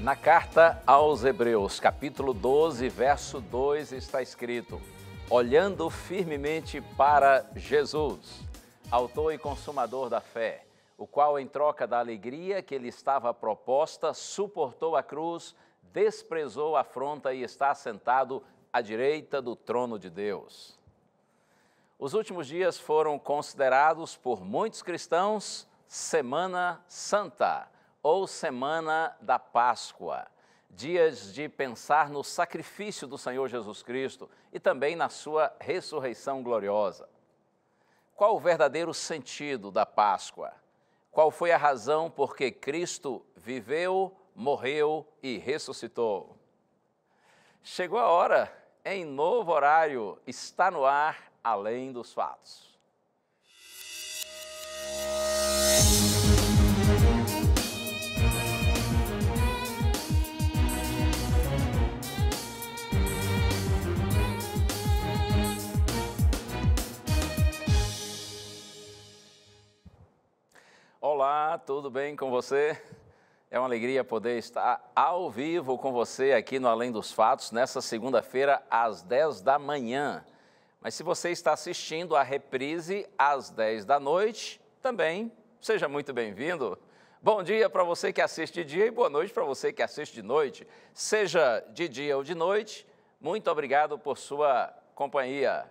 Na carta aos Hebreus, capítulo 12, verso 2, está escrito: olhando firmemente para Jesus, autor e consumador da fé, o qual, em troca da alegria que lhe estava proposta, suportou a cruz, desprezou a afronta e está sentado à direita do trono de Deus. Os últimos dias foram considerados por muitos cristãos Semana Santa, ou Semana da Páscoa, dias de pensar no sacrifício do Senhor Jesus Cristo e também na sua ressurreição gloriosa. Qual o verdadeiro sentido da Páscoa? Qual foi a razão por que Cristo viveu, morreu e ressuscitou? Chegou a hora, em novo horário, está no ar Além dos Fatos. Olá, tudo bem com você? É uma alegria poder estar ao vivo com você aqui no Além dos Fatos, nessa segunda-feira, às 10 da manhã. Mas se você está assistindo a reprise às 10 da noite, também seja muito bem-vindo. Bom dia para você que assiste de dia e boa noite para você que assiste de noite. Seja de dia ou de noite, muito obrigado por sua companhia.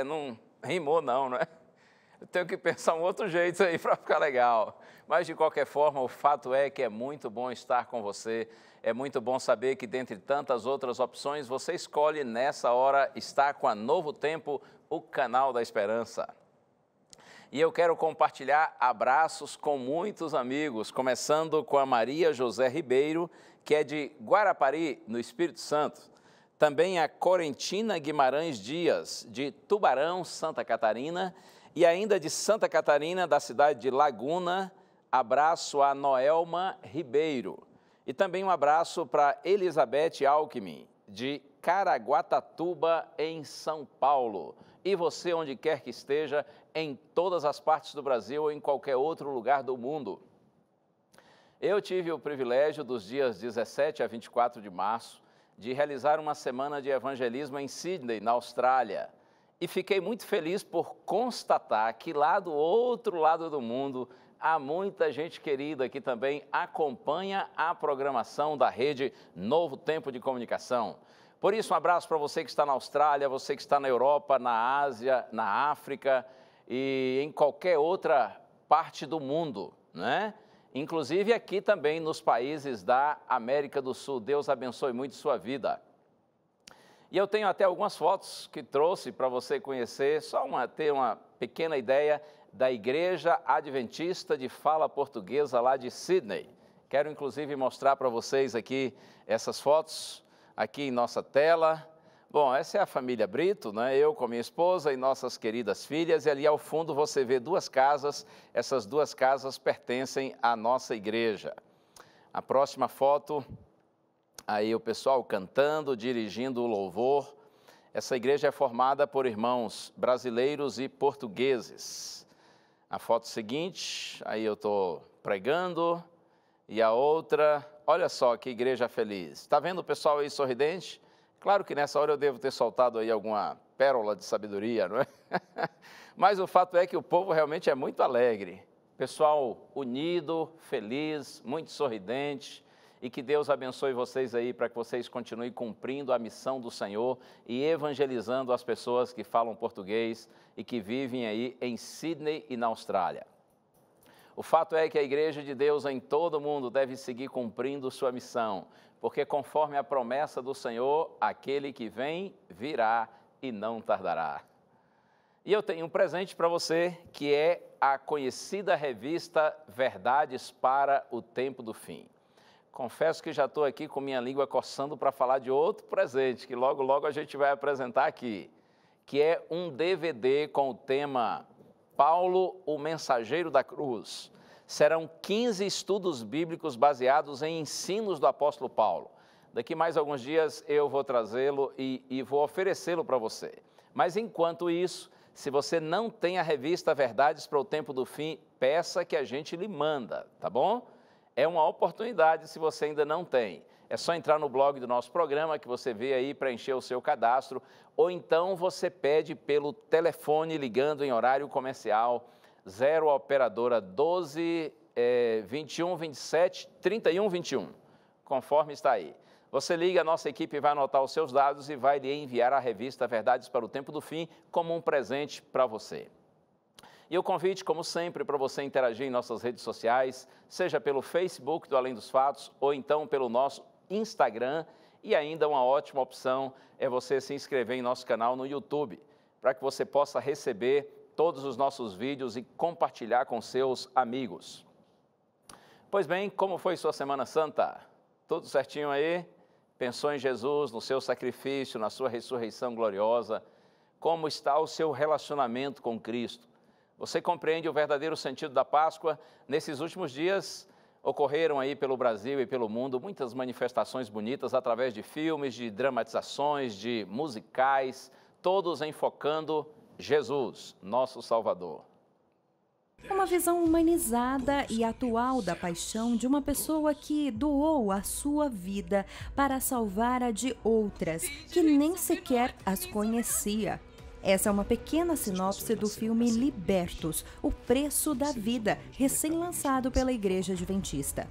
Não rimou não, né? Eu tenho que pensar um outro jeito aí para ficar legal. Mas, de qualquer forma, o fato é que é muito bom estar com você. É muito bom saber que, dentre tantas outras opções, você escolhe, nessa hora, estar com a Novo Tempo, o canal da Esperança. E eu quero compartilhar abraços com muitos amigos, começando com a Maria José Ribeiro, que é de Guarapari, no Espírito Santo. Também a Corentina Guimarães Dias, de Tubarão, Santa Catarina. E ainda de Santa Catarina, da cidade de Laguna, abraço a Noelma Ribeiro. E também um abraço para Elizabeth Alckmin, de Caraguatatuba, em São Paulo. E você, onde quer que esteja, em todas as partes do Brasil ou em qualquer outro lugar do mundo. Eu tive o privilégio, dos dias 17 a 24 de março, de realizar uma semana de evangelismo em Sydney, na Austrália. E fiquei muito feliz por constatar que lá do outro lado do mundo há muita gente querida que também acompanha a programação da rede Novo Tempo de Comunicação. Por isso, um abraço para você que está na Austrália, você que está na Europa, na Ásia, na África e em qualquer outra parte do mundo, né? Inclusive aqui também nos países da América do Sul. Deus abençoe muito sua vida. E eu tenho até algumas fotos que trouxe para você conhecer, ter uma pequena ideia da Igreja Adventista de Fala Portuguesa lá de Sydney. Quero inclusive mostrar para vocês aqui essas fotos, aqui em nossa tela. Bom, essa é a família Brito, né? Eu com minha esposa e nossas queridas filhas, e ali ao fundo você vê duas casas, essas duas casas pertencem à nossa igreja. A próxima foto... Aí o pessoal cantando, dirigindo o louvor. Essa igreja é formada por irmãos brasileiros e portugueses. A foto seguinte, aí eu estou pregando. E a outra, olha só que igreja feliz. Está vendo o pessoal aí sorridente? Claro que nessa hora eu devo ter soltado aí alguma pérola de sabedoria, não é? Mas o fato é que o povo realmente é muito alegre. Pessoal unido, feliz, muito sorridente. E que Deus abençoe vocês aí para que vocês continuem cumprindo a missão do Senhor e evangelizando as pessoas que falam português e que vivem aí em Sydney e na Austrália. O fato é que a Igreja de Deus em todo o mundo deve seguir cumprindo sua missão, porque conforme a promessa do Senhor, aquele que vem virá e não tardará. E eu tenho um presente para você, que é a conhecida revista Verdades para o Tempo do Fim. Confesso que já estou aqui com minha língua coçando para falar de outro presente, que logo, logo a gente vai apresentar aqui, que é um DVD com o tema Paulo, o Mensageiro da Cruz. Serão 15 estudos bíblicos baseados em ensinos do apóstolo Paulo. Daqui mais alguns dias eu vou trazê-lo e vou oferecê-lo para você. Mas enquanto isso, se você não tem a revista Verdades para o Tempo do Fim, peça que a gente lhe manda, tá bom? É uma oportunidade se você ainda não tem. É só entrar no blog do nosso programa que você vê aí, preencher o seu cadastro, ou então você pede pelo telefone ligando em horário comercial, 0 operadora 12 21 27 31 21, conforme está aí. Você liga, a nossa equipe vai anotar os seus dados e vai lhe enviar a revista Verdades para o Tempo do Fim como um presente para você. E o convite, como sempre, para você interagir em nossas redes sociais, seja pelo Facebook do Além dos Fatos ou então pelo nosso Instagram. E ainda uma ótima opção é você se inscrever em nosso canal no YouTube, para que você possa receber todos os nossos vídeos e compartilhar com seus amigos. Pois bem, como foi sua Semana Santa? Tudo certinho aí? Pensou em Jesus, no seu sacrifício, na sua ressurreição gloriosa? Como está o seu relacionamento com Cristo? Você compreende o verdadeiro sentido da Páscoa? Nesses últimos dias, ocorreram aí pelo Brasil e pelo mundo muitas manifestações bonitas através de filmes, de dramatizações, de musicais, todos enfocando Jesus, nosso Salvador. Uma visão humanizada e atual da paixão de uma pessoa que doou a sua vida para salvar a de outras, que nem sequer as conhecia. Essa é uma pequena sinopse do filme Libertos, O Preço da Vida, recém-lançado pela Igreja Adventista.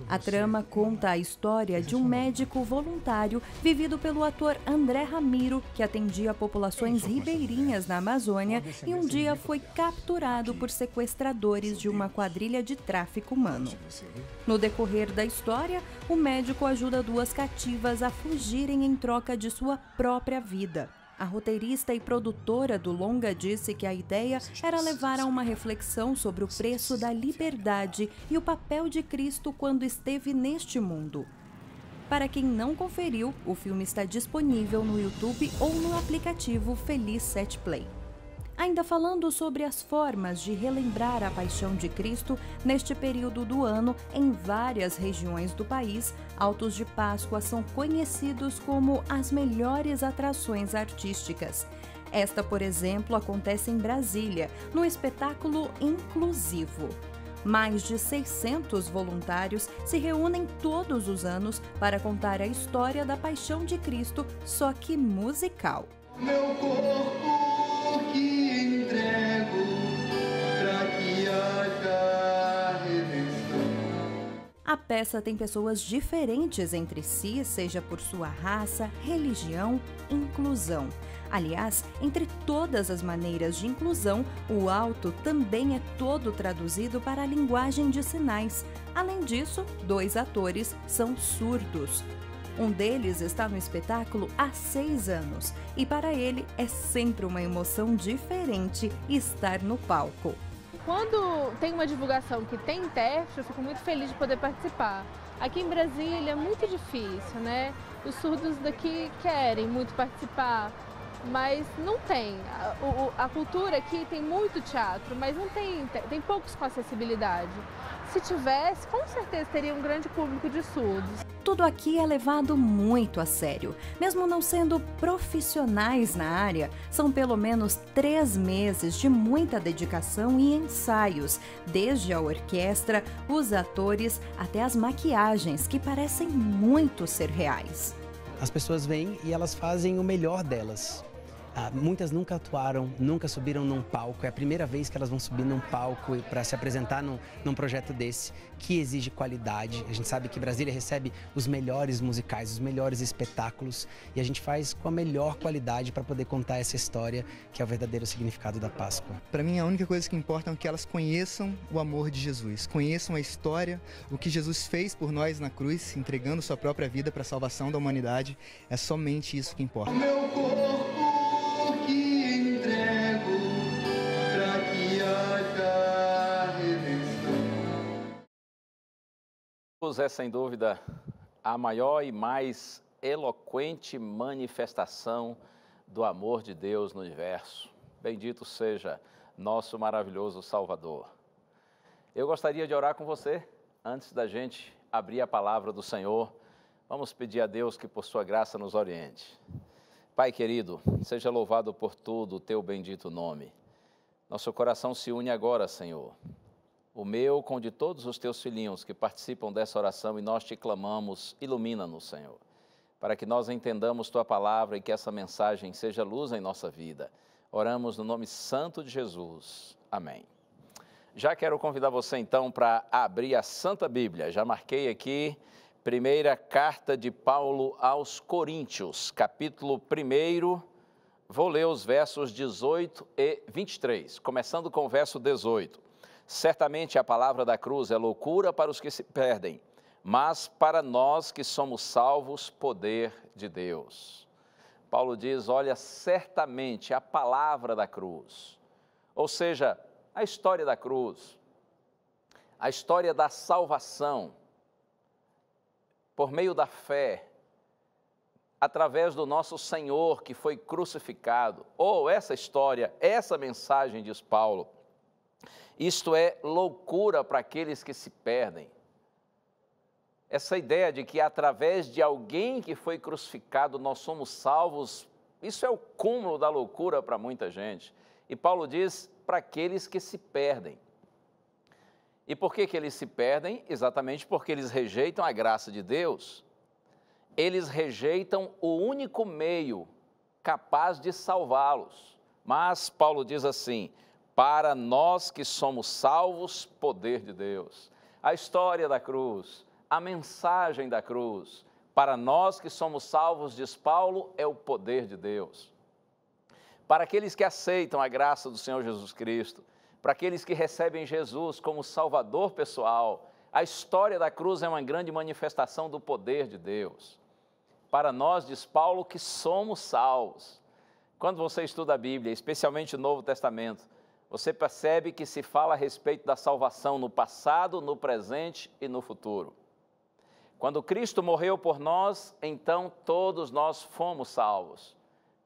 A trama conta a história de um médico voluntário vivido pelo ator André Ramiro, que atendia populações ribeirinhas na Amazônia e um dia foi capturado por sequestradores de uma quadrilha de tráfico humano. No decorrer da história, o médico ajuda duas cativas a fugirem em troca de sua própria vida. A roteirista e produtora do longa disse que a ideia era levar a uma reflexão sobre o preço da liberdade e o papel de Cristo quando esteve neste mundo. Para quem não conferiu, o filme está disponível no YouTube ou no aplicativo Feliz 7 Play. Ainda falando sobre as formas de relembrar a paixão de Cristo, neste período do ano, em várias regiões do país, Altos de Páscoa são conhecidos como as melhores atrações artísticas. Esta, por exemplo, acontece em Brasília, no espetáculo inclusivo. Mais de 600 voluntários se reúnem todos os anos para contar a história da paixão de Cristo, só que musical. Meu corpo que entrego para que haja redenção. A peça tem pessoas diferentes entre si, seja por sua raça, religião, inclusão. Aliás, entre todas as maneiras de inclusão, o alto também é todo traduzido para a linguagem de sinais. Além disso, 2 atores são surdos. Um deles está no espetáculo há 6 anos e para ele é sempre uma emoção diferente estar no palco. Quando tem uma divulgação que tem intérprete, eu fico muito feliz de poder participar. Aqui em Brasília é muito difícil, né? Os surdos daqui querem muito participar, mas não tem. A cultura aqui tem muito teatro, mas não tem poucos com acessibilidade. Se tivesse, com certeza teria um grande público de surdos. Tudo aqui é levado muito a sério. Mesmo não sendo profissionais na área, são pelo menos 3 meses de muita dedicação e ensaios, desde a orquestra, os atores, até as maquiagens, que parecem muito ser reais. As pessoas vêm e elas fazem o melhor delas. Muitas nunca atuaram, nunca subiram num palco. É a primeira vez que elas vão subir num palco para se apresentar num projeto desse, que exige qualidade. A gente sabe que Brasília recebe os melhores musicais, os melhores espetáculos, e a gente faz com a melhor qualidade para poder contar essa história, que é o verdadeiro significado da Páscoa. Para mim, a única coisa que importa é que elas conheçam o amor de Jesus, conheçam a história, o que Jesus fez por nós na cruz, entregando sua própria vida para a salvação da humanidade. É somente isso que importa. Meu corpo que entrego para que haja redenção. É sem dúvida a maior e mais eloquente manifestação do amor de Deus no universo. Bendito seja nosso maravilhoso Salvador. Eu gostaria de orar com você antes da gente abrir a palavra do Senhor. Vamos pedir a Deus que por sua graça nos oriente. Pai querido, seja louvado por tudo o teu bendito nome. Nosso coração se une agora, Senhor, o meu com o de todos os teus filhinhos que participam dessa oração, e nós te clamamos, ilumina-nos, Senhor, para que nós entendamos tua palavra e que essa mensagem seja luz em nossa vida. Oramos no nome santo de Jesus. Amém. Já quero convidar você então para abrir a Santa Bíblia. Já marquei aqui, primeira carta de Paulo aos Coríntios, capítulo 1. Vou ler os versos 18 e 23, começando com o verso 18. Certamente a palavra da cruz é loucura para os que se perdem, mas para nós que somos salvos, poder de Deus. Paulo diz, olha, certamente a palavra da cruz, ou seja, a história da cruz, a história da salvação, por meio da fé, através do nosso Senhor que foi crucificado, ou essa história, essa mensagem, diz Paulo, isto é loucura para aqueles que se perdem. Essa ideia de que através de alguém que foi crucificado nós somos salvos, isso é o cúmulo da loucura para muita gente. E Paulo diz para aqueles que se perdem. E por que eles se perdem? Exatamente porque eles rejeitam a graça de Deus. Eles rejeitam o único meio capaz de salvá-los. Mas Paulo diz assim, para nós que somos salvos, poder de Deus. A história da cruz, a mensagem da cruz, para nós que somos salvos, diz Paulo, é o poder de Deus. Para aqueles que aceitam a graça do Senhor Jesus Cristo, para aqueles que recebem Jesus como Salvador pessoal, a história da cruz é uma grande manifestação do poder de Deus. Para nós, diz Paulo, que somos salvos. Quando você estuda a Bíblia, especialmente o Novo Testamento, você percebe que se fala a respeito da salvação no passado, no presente e no futuro. Quando Cristo morreu por nós, então todos nós fomos salvos,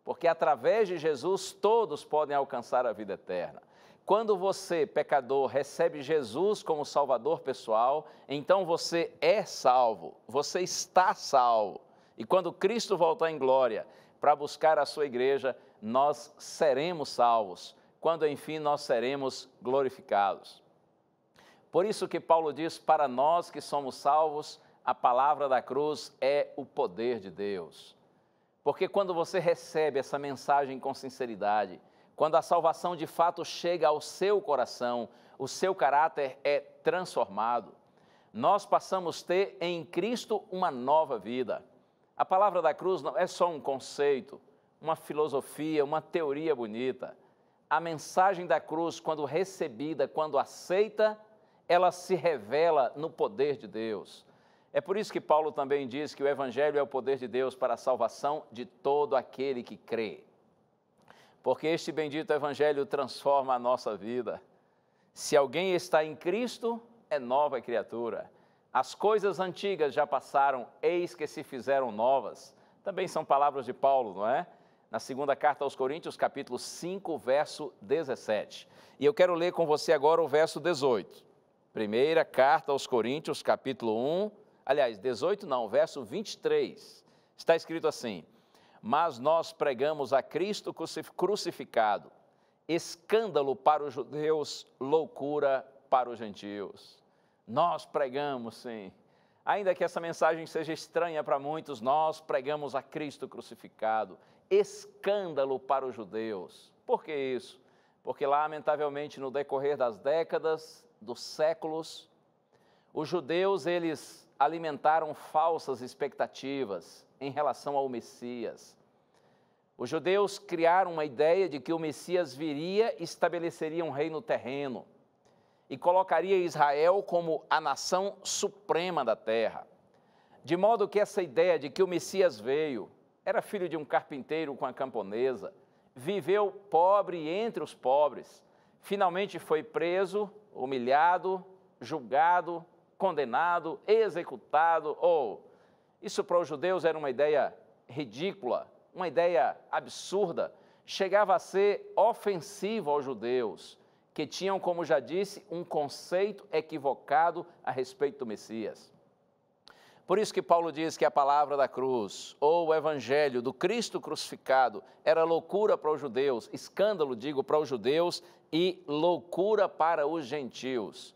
porque através de Jesus todos podem alcançar a vida eterna. Quando você, pecador, recebe Jesus como Salvador pessoal, então você é salvo, você está salvo. E quando Cristo voltar em glória para buscar a sua igreja, nós seremos salvos, quando enfim nós seremos glorificados. Por isso que Paulo diz, para nós que somos salvos, a palavra da cruz é o poder de Deus. Porque quando você recebe essa mensagem com sinceridade, quando a salvação de fato chega ao seu coração, o seu caráter é transformado. Nós passamos a ter em Cristo uma nova vida. A palavra da cruz não é só um conceito, uma filosofia, uma teoria bonita. A mensagem da cruz, quando recebida, quando aceita, ela se revela no poder de Deus. É por isso que Paulo também diz que o Evangelho é o poder de Deus para a salvação de todo aquele que crê. Porque este bendito Evangelho transforma a nossa vida. Se alguém está em Cristo, é nova criatura. As coisas antigas já passaram, eis que se fizeram novas. Também são palavras de Paulo, não é? Na segunda carta aos Coríntios, capítulo 5, verso 17. E eu quero ler com você agora o verso 18. Primeira carta aos Coríntios, capítulo 1, aliás, 18 não, verso 23. Está escrito assim, mas nós pregamos a Cristo crucificado, escândalo para os judeus, loucura para os gentios. Nós pregamos, sim. Ainda que essa mensagem seja estranha para muitos, nós pregamos a Cristo crucificado, escândalo para os judeus. Por que isso? Porque, lamentavelmente, no decorrer das décadas, dos séculos, os judeus, eles alimentaram falsas expectativas em relação ao Messias. Os judeus criaram uma ideia de que o Messias viria e estabeleceria um reino terreno e colocaria Israel como a nação suprema da terra. De modo que essa ideia de que o Messias veio, era filho de um carpinteiro com a camponesa, viveu pobre entre os pobres, finalmente foi preso, humilhado, julgado, condenado, executado, isso para os judeus era uma ideia ridícula, uma ideia absurda, chegava a ser ofensivo aos judeus, que tinham, como já disse, um conceito equivocado a respeito do Messias. Por isso que Paulo diz que a palavra da cruz, ou o evangelho do Cristo crucificado, era loucura para os judeus, escândalo, digo, para os judeus e loucura para os gentios.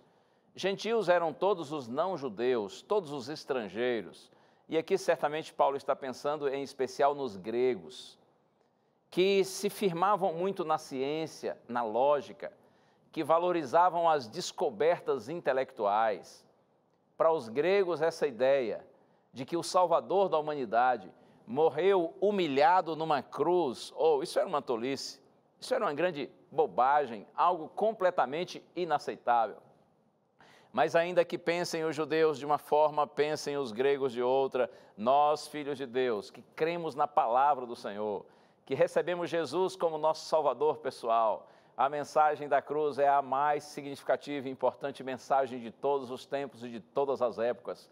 Gentios eram todos os não-judeus, todos os estrangeiros. E aqui certamente Paulo está pensando em especial nos gregos, que se firmavam muito na ciência, na lógica, que valorizavam as descobertas intelectuais. Para os gregos, essa ideia de que o Salvador da humanidade morreu humilhado numa cruz, isso era uma tolice, isso era uma grande bobagem, algo completamente inaceitável. Mas ainda que pensem os judeus de uma forma, pensem os gregos de outra, nós, filhos de Deus, que cremos na palavra do Senhor, que recebemos Jesus como nosso Salvador pessoal, a mensagem da cruz é a mais significativa e importante mensagem de todos os tempos e de todas as épocas,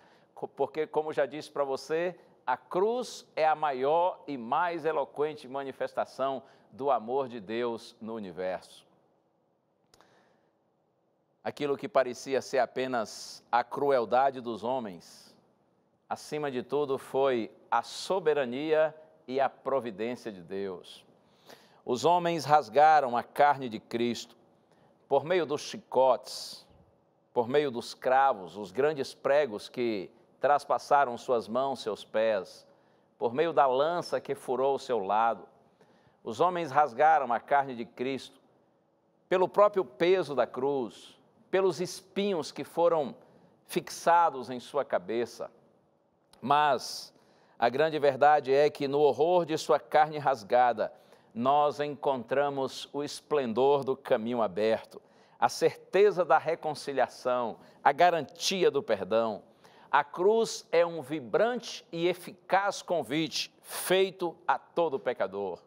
porque, como já disse para você, a cruz é a maior e mais eloquente manifestação do amor de Deus no universo. Aquilo que parecia ser apenas a crueldade dos homens, acima de tudo foi a soberania e a providência de Deus. Os homens rasgaram a carne de Cristo por meio dos chicotes, por meio dos cravos, os grandes pregos que traspassaram suas mãos, seus pés, por meio da lança que furou o seu lado. Os homens rasgaram a carne de Cristo pelo próprio peso da cruz, pelos espinhos que foram fixados em sua cabeça. Mas a grande verdade é que no horror de sua carne rasgada, nós encontramos o esplendor do caminho aberto, a certeza da reconciliação, a garantia do perdão. A cruz é um vibrante e eficaz convite feito a todo pecador.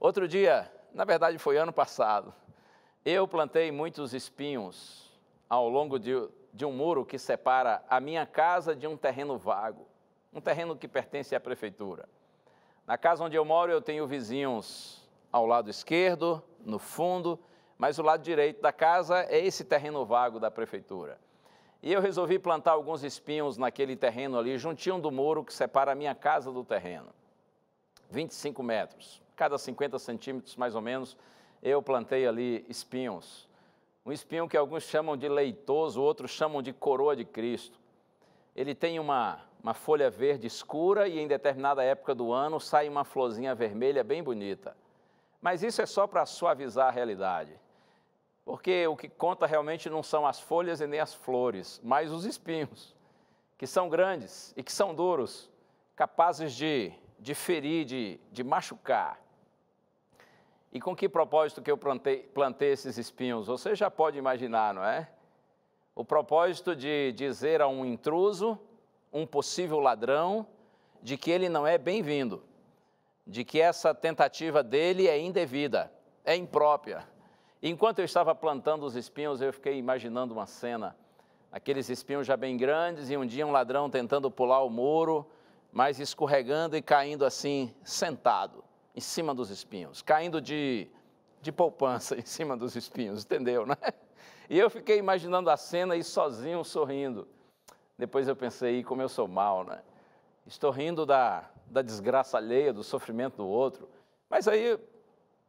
Outro dia, na verdade foi ano passado, eu plantei muitos espinhos ao longo de um muro que separa a minha casa de um terreno vago, um terreno que pertence à prefeitura. Na casa onde eu moro, eu tenho vizinhos ao lado esquerdo, no fundo, mas o lado direito da casa é esse terreno vago da prefeitura. E eu resolvi plantar alguns espinhos naquele terreno ali, juntinho do muro que separa a minha casa do terreno. 25 metros, cada 50 centímetros mais ou menos, eu plantei ali espinhos. Um espinho que alguns chamam de leitoso, outros chamam de coroa de Cristo. Ele tem uma folha verde escura e em determinada época do ano sai uma florzinha vermelha bem bonita. Mas isso é só para suavizar a realidade. Porque o que conta realmente não são as folhas e nem as flores, mas os espinhos, que são grandes e que são duros, capazes de ferir, de machucar. E com que propósito que eu plantei esses espinhos? Você já pode imaginar, não é? O propósito de dizer a um intruso, um possível ladrão, de que ele não é bem-vindo, de que essa tentativa dele é indevida, é imprópria. Enquanto eu estava plantando os espinhos, eu fiquei imaginando uma cena, aqueles espinhos já bem grandes, e um dia um ladrão tentando pular o muro, mas escorregando e caindo assim, sentado, em cima dos espinhos, caindo de poupança em cima dos espinhos, entendeu, né? E eu fiquei imaginando a cena e sozinho sorrindo. Depois eu pensei, como eu sou mau, né? Estou rindo da desgraça alheia, do sofrimento do outro. Mas aí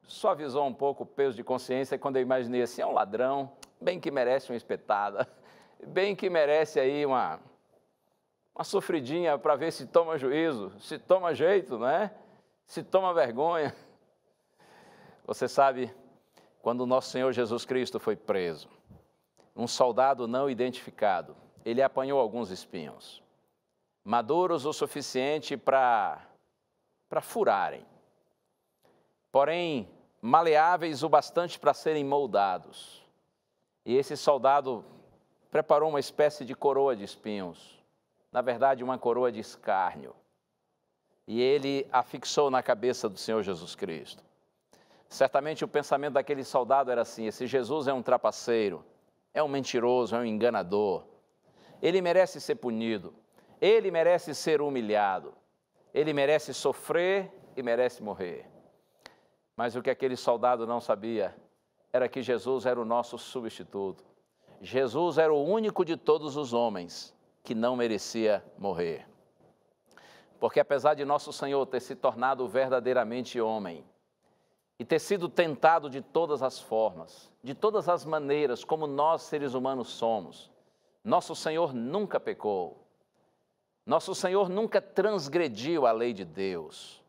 suavizou um pouco o peso de consciência quando eu imaginei assim, é um ladrão, bem que merece uma espetada, bem que merece aí uma sofridinha para ver se toma juízo, se toma jeito, né? Se toma vergonha. Você sabe, quando o nosso Senhor Jesus Cristo foi preso, um soldado não identificado, ele apanhou alguns espinhos, maduros o suficiente para furarem, porém maleáveis o bastante para serem moldados. E esse soldado preparou uma espécie de coroa de espinhos, na verdade uma coroa de escárnio, e ele a fixou na cabeça do Senhor Jesus Cristo. Certamente o pensamento daquele soldado era assim, esse Jesus é um trapaceiro, é um mentiroso, é um enganador, ele merece ser punido, ele merece ser humilhado, ele merece sofrer e merece morrer. Mas o que aquele soldado não sabia era que Jesus era o nosso substituto. Jesus era o único de todos os homens que não merecia morrer. Porque apesar de nosso Senhor ter se tornado verdadeiramente homem, e ter sido tentado de todas as formas, de todas as maneiras, como nós seres humanos somos, nosso Senhor nunca pecou. Nosso Senhor nunca transgrediu a lei de Deus.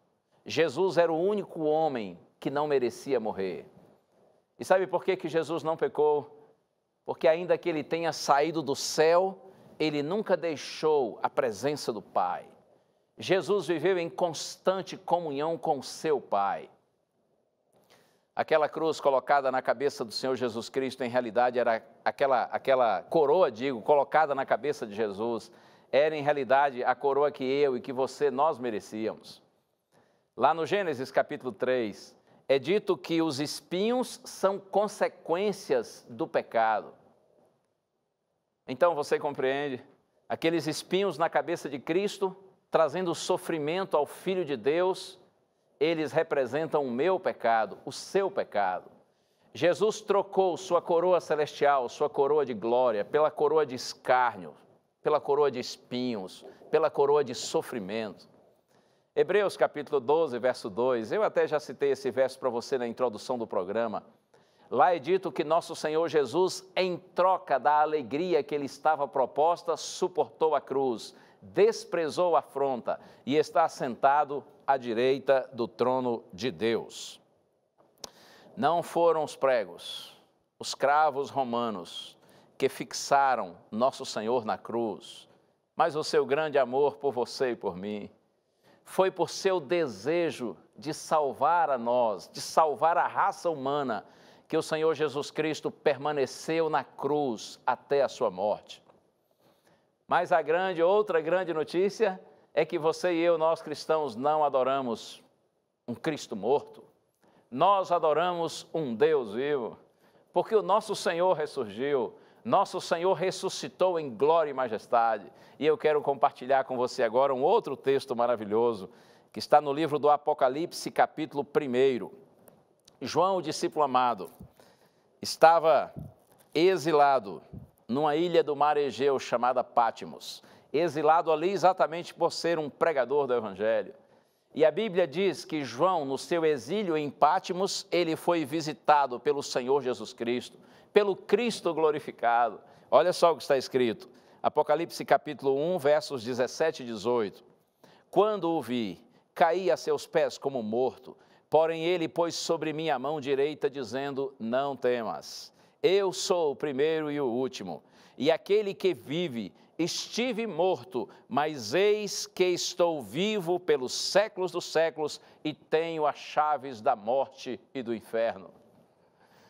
Jesus era o único homem que não merecia morrer. E sabe por que Jesus não pecou? Porque ainda que ele tenha saído do céu, ele nunca deixou a presença do Pai. Jesus viveu em constante comunhão com o seu Pai. Aquela cruz colocada na cabeça do Senhor Jesus Cristo, em realidade, era aquela coroa, colocada na cabeça de Jesus, era em realidade a coroa que eu e que você, nós merecíamos. Lá no Gênesis capítulo 3, é dito que os espinhos são consequências do pecado. Então você compreende? Aqueles espinhos na cabeça de Cristo, trazendo sofrimento ao Filho de Deus, eles representam o meu pecado, o seu pecado. Jesus trocou sua coroa celestial, sua coroa de glória, pela coroa de escárnio, pela coroa de espinhos, pela coroa de sofrimento. Hebreus capítulo 12, verso 2, eu até já citei esse verso para você na introdução do programa. Lá é dito que nosso Senhor Jesus, em troca da alegria que lhe estava proposta, suportou a cruz, desprezou a afronta e está sentado à direita do trono de Deus. Não foram os pregos, os cravos romanos que fixaram nosso Senhor na cruz, mas o seu grande amor por você e por mim. Foi por seu desejo de salvar a nós, de salvar a raça humana, que o Senhor Jesus Cristo permaneceu na cruz até a sua morte. Mas outra grande notícia é que você e eu, nós cristãos, não adoramos um Cristo morto. Nós adoramos um Deus vivo, porque o nosso Senhor ressurgiu, nosso Senhor ressuscitou em glória e majestade. E eu quero compartilhar com você agora um outro texto maravilhoso, que está no livro do Apocalipse, capítulo 1. João, o discípulo amado, estava exilado numa ilha do mar Egeu chamada Pátimos, exilado ali exatamente por ser um pregador do Evangelho. E a Bíblia diz que João, no seu exílio em Pátimos, ele foi visitado pelo Senhor Jesus Cristo, pelo Cristo glorificado. Olha só o que está escrito, Apocalipse capítulo 1, versos 17 e 18. Quando o vi, caí a seus pés como morto, porém ele pôs sobre mim a mão direita, dizendo, não temas, eu sou o primeiro e o último, e aquele que vive. Estive morto, mas eis que estou vivo pelos séculos dos séculos e tenho as chaves da morte e do inferno.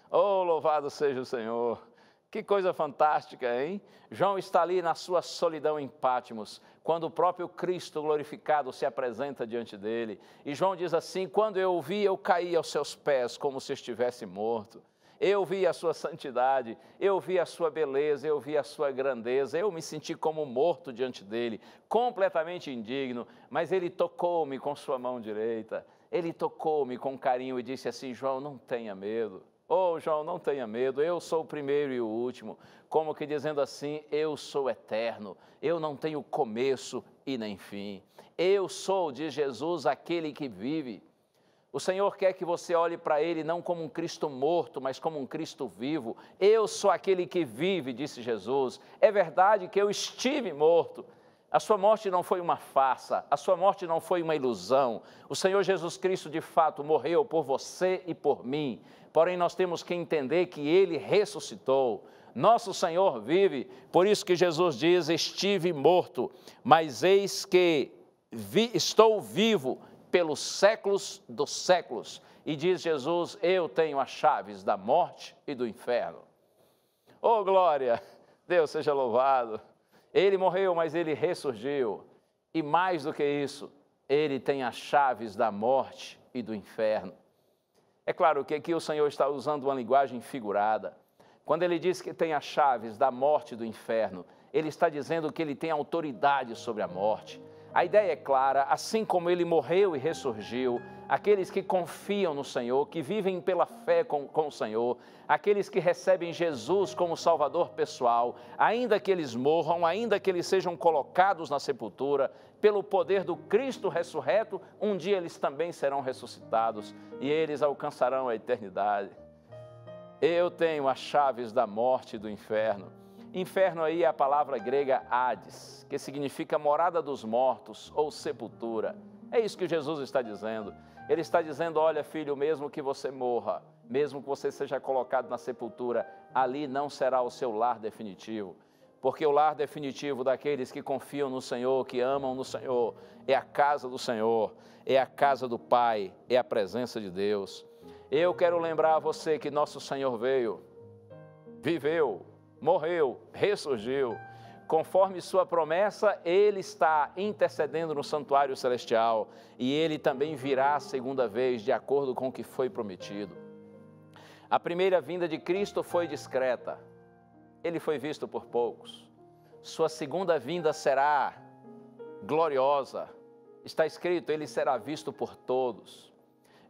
Oh, louvado seja o Senhor! Que coisa fantástica, hein? João está ali na sua solidão em Pátimos, quando o próprio Cristo glorificado se apresenta diante dele. E João diz assim, quando eu o vi, eu caí aos seus pés como se estivesse morto. Eu vi a sua santidade, eu vi a sua beleza, eu vi a sua grandeza, eu me senti como morto diante dele, completamente indigno, mas ele tocou-me com sua mão direita, ele tocou-me com carinho e disse assim, João, não tenha medo. Oh, João, não tenha medo, eu sou o primeiro e o último, como que dizendo assim, eu sou eterno, eu não tenho começo e nem fim. Eu sou, diz Jesus, aquele que vive. O Senhor quer que você olhe para Ele não como um Cristo morto, mas como um Cristo vivo. Eu sou aquele que vive, disse Jesus. É verdade que eu estive morto. A sua morte não foi uma farsa, a sua morte não foi uma ilusão. O Senhor Jesus Cristo, de fato, morreu por você e por mim. Porém, nós temos que entender que Ele ressuscitou. Nosso Senhor vive, por isso que Jesus diz, estive morto, mas eis que estou vivo pelos séculos dos séculos. E diz Jesus, eu tenho as chaves da morte e do inferno. Oh, glória! Deus seja louvado. Ele morreu, mas ele ressurgiu. E mais do que isso, ele tem as chaves da morte e do inferno. É claro que aqui o Senhor está usando uma linguagem figurada. Quando ele diz que tem as chaves da morte e do inferno, ele está dizendo que ele tem autoridade sobre a morte. A ideia é clara, assim como ele morreu e ressurgiu, aqueles que confiam no Senhor, que vivem pela fé com o Senhor, aqueles que recebem Jesus como Salvador pessoal, ainda que eles morram, ainda que eles sejam colocados na sepultura, pelo poder do Cristo ressurreto, um dia eles também serão ressuscitados e eles alcançarão a eternidade. Eu tenho as chaves da morte e do inferno. Inferno aí é a palavra grega Hades, que significa morada dos mortos ou sepultura. É isso que Jesus está dizendo. Ele está dizendo, olha filho, mesmo que você morra, mesmo que você seja colocado na sepultura, ali não será o seu lar definitivo. Porque o lar definitivo daqueles que confiam no Senhor, que amam no Senhor, é a casa do Senhor, é a casa do Pai, é a presença de Deus. Eu quero lembrar a você que nosso Senhor veio, viveu, morreu, ressurgiu. Conforme sua promessa, Ele está intercedendo no santuário celestial e Ele também virá a segunda vez, de acordo com o que foi prometido. A primeira vinda de Cristo foi discreta. Ele foi visto por poucos. Sua segunda vinda será gloriosa. Está escrito, Ele será visto por todos.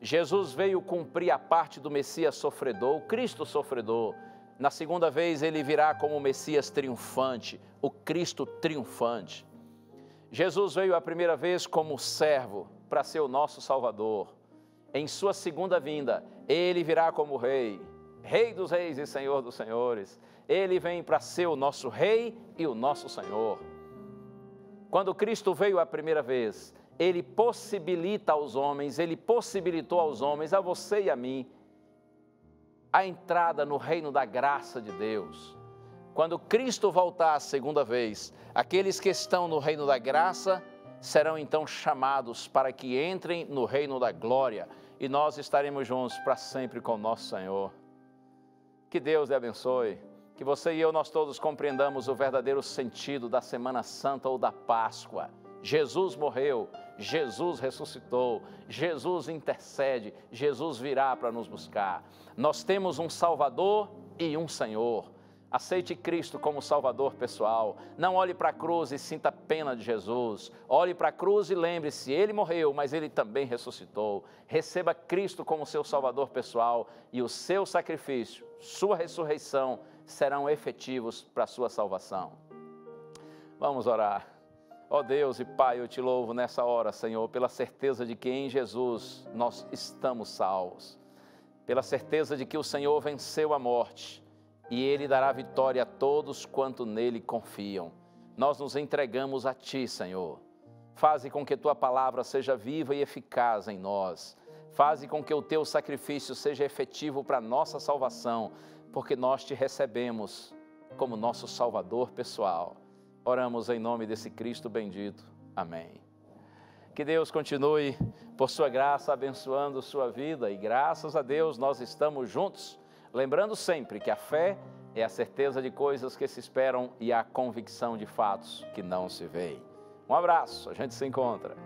Jesus veio cumprir a parte do Messias sofredor, o Cristo sofredor. Na segunda vez, ele virá como o Messias triunfante, o Cristo triunfante. Jesus veio a primeira vez como servo para ser o nosso Salvador. Em sua segunda vinda, ele virá como Rei, Rei dos reis e Senhor dos senhores. Ele vem para ser o nosso Rei e o nosso Senhor. Quando Cristo veio a primeira vez, ele possibilita aos homens, ele possibilitou aos homens, a você e a mim, a entrada no reino da graça de Deus. Quando Cristo voltar a segunda vez, aqueles que estão no reino da graça serão então chamados para que entrem no reino da glória e nós estaremos juntos para sempre com o nosso Senhor. Que Deus lhe abençoe, que você e eu, nós todos compreendamos o verdadeiro sentido da Semana Santa ou da Páscoa. Jesus morreu, Jesus ressuscitou, Jesus intercede, Jesus virá para nos buscar. Nós temos um Salvador e um Senhor. Aceite Cristo como Salvador pessoal. Não olhe para a cruz e sinta pena de Jesus. Olhe para a cruz e lembre-se, Ele morreu, mas Ele também ressuscitou. Receba Cristo como seu Salvador pessoal e o seu sacrifício, sua ressurreição, serão efetivos para a sua salvação. Vamos orar. Ó Deus e Pai, eu te louvo nessa hora, Senhor, pela certeza de que em Jesus nós estamos salvos. Pela certeza de que o Senhor venceu a morte e Ele dará vitória a todos quanto nele confiam. Nós nos entregamos a Ti, Senhor. Faze com que Tua palavra seja viva e eficaz em nós. Faze com que o Teu sacrifício seja efetivo para a nossa salvação, porque nós Te recebemos como nosso Salvador pessoal. Oramos em nome desse Cristo bendito. Amém. Que Deus continue, por sua graça, abençoando sua vida. E graças a Deus nós estamos juntos. Lembrando sempre que a fé é a certeza de coisas que se esperam e a convicção de fatos que não se veem. Um abraço, a gente se encontra.